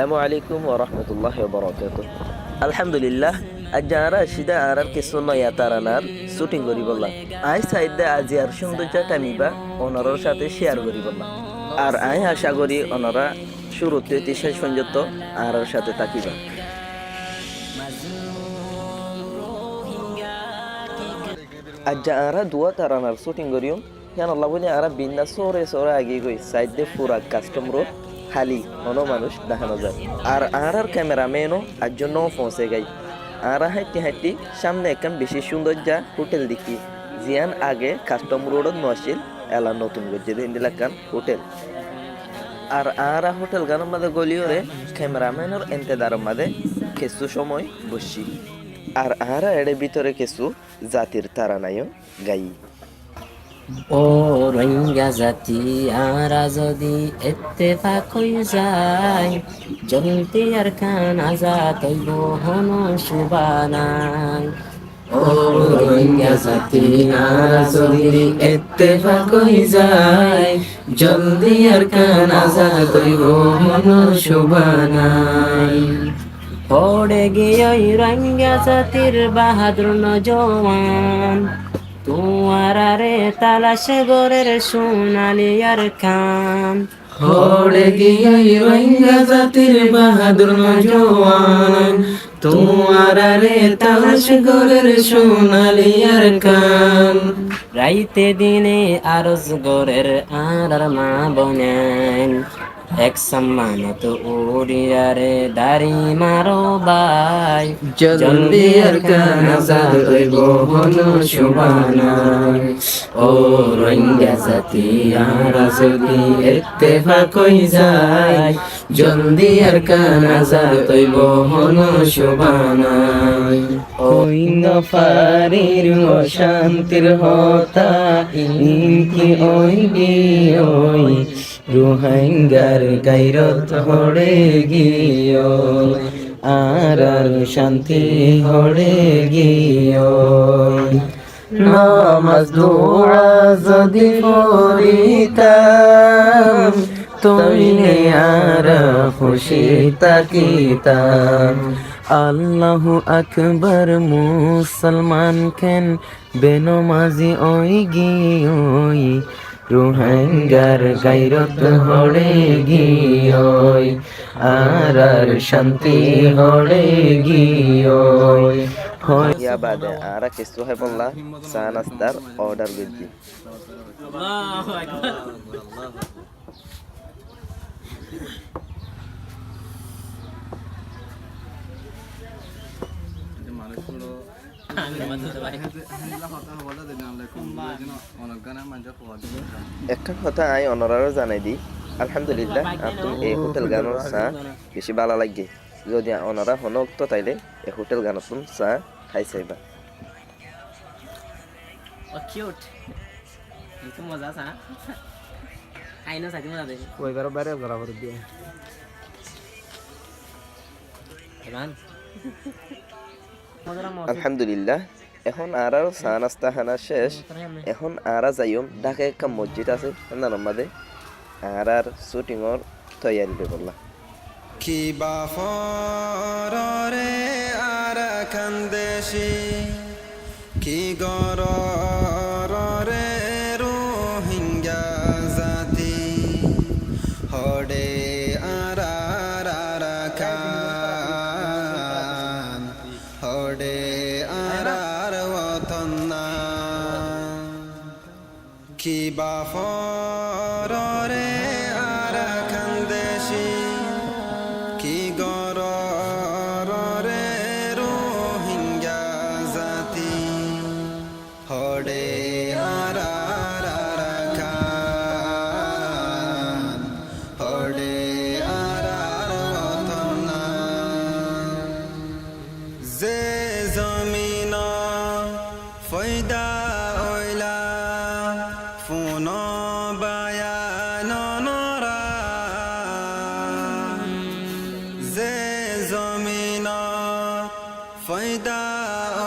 আসসালামু আলাইকুম ওয়া রাহমাতুল্লাহি ওয়া বারাকাতুহু। আলহামদুলিল্লাহ আজ আরা সিদা আরার কেসন ইয়াতারানার শুটিং করি বললাম। আই সাইদে আজি আর সৌন্দর্য টামিবা অনরর সাথে শেয়ার করি বললাম। আর আই আশা করি অনরা শুরুতে শেষ পর্যন্ত আরার সাথে তাকিবা। আজ আরা দুয়া তারানার শুটিং করিও কেন আল্লাহ বলে আরা বিন্না সরে সরে আগে গই সাইডে পুরা কাস্টম রোড খালি কোনো মানুষ দেখানো যায়। আর ক্যামেরাম্যানও আর জন্য পৌঁছে গাই। আর হাঁটি হাঁটি সামনে একখান বেশি সৌন্দর্য হোটেল দেখি জিয়ান আগে কাস্টম রোডত নছিল এলা নতুন গজ্জে দিলাকান হোটেল। আর হোটেল গানের মাঝে গলিওরে ক্যামেরাম্যানের এন্তেদারের মাঝে কিছু সময় বসছি। আর এর ভিতরে কিছু জাতির তারানায়ন গাই। ও রোহিঙ্গা জাতি আরা যদি ইত্তেফাক হয়ে যায় জলদি আর খান আজাদ হইব হন সুবানাই। ও রোহিঙ্গা জাতি আরা যদি ইত্তেফাক হয়ে যায় জলদি আর খান আজাদ হইব হন সুবানাই। পড়ে গিয়ে রোহিঙ্গা জাতির বাহাদুর নজওয়ান তোমারে তালাশ গোরের সোনালি আর খান। পড়ে গিয়ে রোহিঙ্গা জাতির বাহাদুর নজওয়ান তোমারে তালাশ গোরের সোনালি আর খান। রাইতে দিনে আরজ গোরের আর মা বনেন এক সম্মানত উড়িয়ারে দাড়ি মারো বাই জলদি আর কান আজাদ হইব হন সুবানাই। ও রোহিঙ্গা জাতি আরা যদি ইত্তেফাক হয়ে যায় জলদি আর কান আজাদ হইব হন সুবানাই। ওই নফারির অশান্তির হতা ইনকি ওই ওই রোহিঙ্গার গায়রত হড়ে গিয়ে আর শান্তি হড়ে গিয়ে। নামাজ দোয়া যদি পড়িতাম তুমি আর খুশি তাকিতাম। আল্লাহু আকবার মুসলমান খেন বেনমাজি ওই গিয়ে রোহিঙ্গার গায়রত হড়ে গিয়ে আর শান্তি হড়ে গিয়ে। ইয়া বাদে আরা কিছু হয় বললা চা নাস্তার অর্ডার করছি। একটা কথা আই অনরারও জানাই দিই, আলহামদুলিল্লাহ আপনি এই হোটেল গানোর চা বেশি ভালো লাগে। যদি অনরা হনক তো তাইলে এই হোটেল গানোর চা খাই চাইবা। আলহামদুলিল্লাহ এখন আর চা নাস্তা খানা শেষ। এখন আর যাইম ঢাকা একটা মসজিদ আছে নানমাদে আর শুটিংর তৈয়ারি করলাম। কিবা ফরে আর খানদেশি কি গরে রোহিঙ্গা জাতি হড়ে আর খান হড়ে আর ওতন্না কিবা ফরে আর খানদেশি কি গরে রোহিঙ্গা জাতি হড়ে আর খান হড়ে আর ওতন্না যে জমিন ফয়দা ওইলা ফোন বায়ান নরা যে জমিন ফয়দা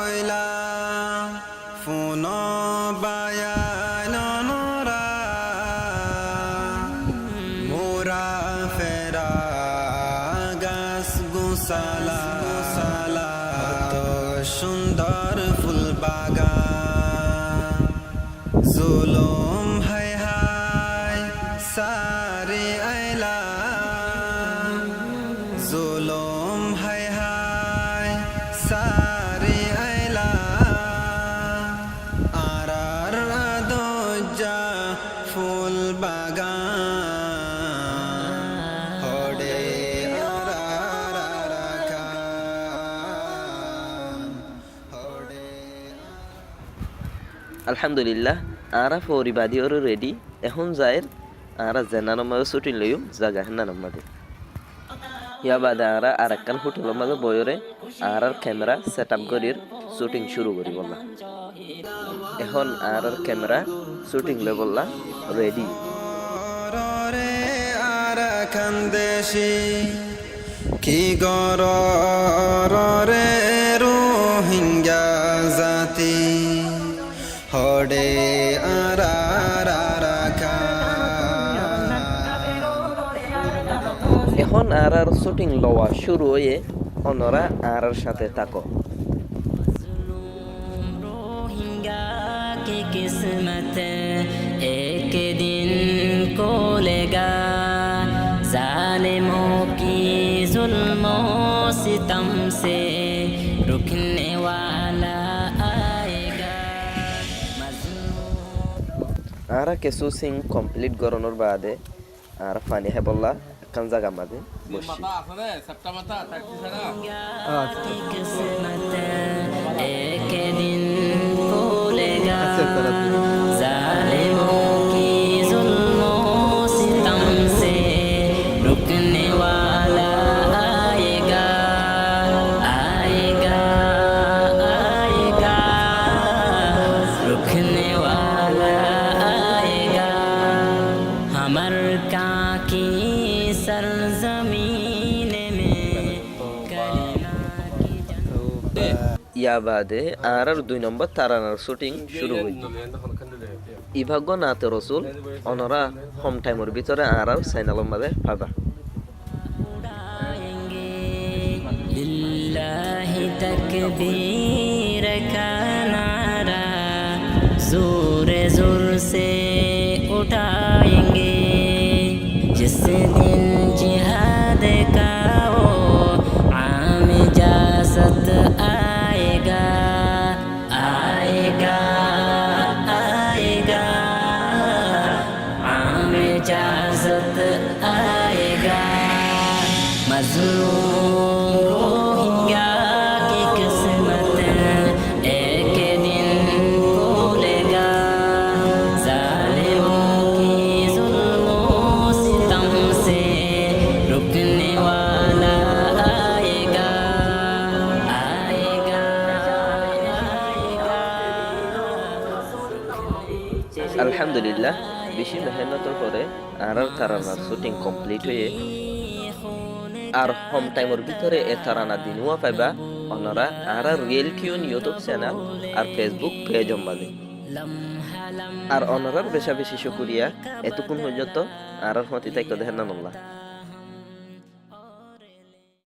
ওইলা ফোন বায়ান নরা মোরা ফেরা সুন্দর ফুল বাগান জুলুম হায় হায় সারে আইলা জুলুম হায় হায় সারে আইলা আরার আদজা ফুল বাগান হডে আলহামদুলিল্লাহ আরা ফরিবাদি ওর রেডি এখন যায়ের আরা জেনানোর মাঝে ছুটি লইম জাগা হেনানোর মাঝে ইয়া বাদে আরা আর একখান হোটেলের মাঝে বয়রে আর ক্যামেরা সেট আপ করির শুটিং শুরু করি বললাম এখন আর ক্যামেরা শুটিং লে বললাম রেডি রে আর খানদেশি কি গর রে রোহিঙ্গা জাতি হডে এখন আর শুটিং লওয়া শুরু হয়ে অন্যরা আর সাথে থাকো रोहिंग्या की किस्मत एक दिन को लेगा जालिमों की जुल्मों सितम से रुकने वाला आएगा আর কিছু সিং কমপ্লিট করানোর বাদে আর ফানি হে বললা একখান জায়গা মাঝে বসছি की किस्मत एक दिन को लेगा जालिमों की जुल्मों सितम से रुकने वाला आएगा आएगा आएगा रुकने वाला आएगा हमर का की सरजमीन में कलिमा की ইয়া বাদে আর 2 নম্বর তারানার শুটিং শুরু হই ইভাগ্য নাতে রসুল অনরা হোম টাইমের ভিতরে আর সাইনালের মাঝে পাবা लिल्लाहि तकबीर का नारा जोर जोर से उठाएंगे जिस दिन जिहाद का वो आम इजाजत आएगा आएगा आएगा आम इजाजत आएगा मजलूम रोहिंग्या की किस्मत एक दिन खोलेगा जालिमों की जुल्मों सितम से रुकने वाला आएगा आएगा आएगा আলহামদুলিল্লাহ বেশি মেহনতের পরে আর তারানার শুটিং কমপ্লিট হয়ে আর হোম টাইমের ভিতরে এ তারানা দিনুয়া পাইবা অনরা আর রিয়েল টিউন ইউটিউব চ্যানেল আর ফেসবুক পেজ মাঝে আর অনরার বেশা বেশি শুকরিয়া এতক্ষণ পর্যন্ত আর হতে তাই দেখেন না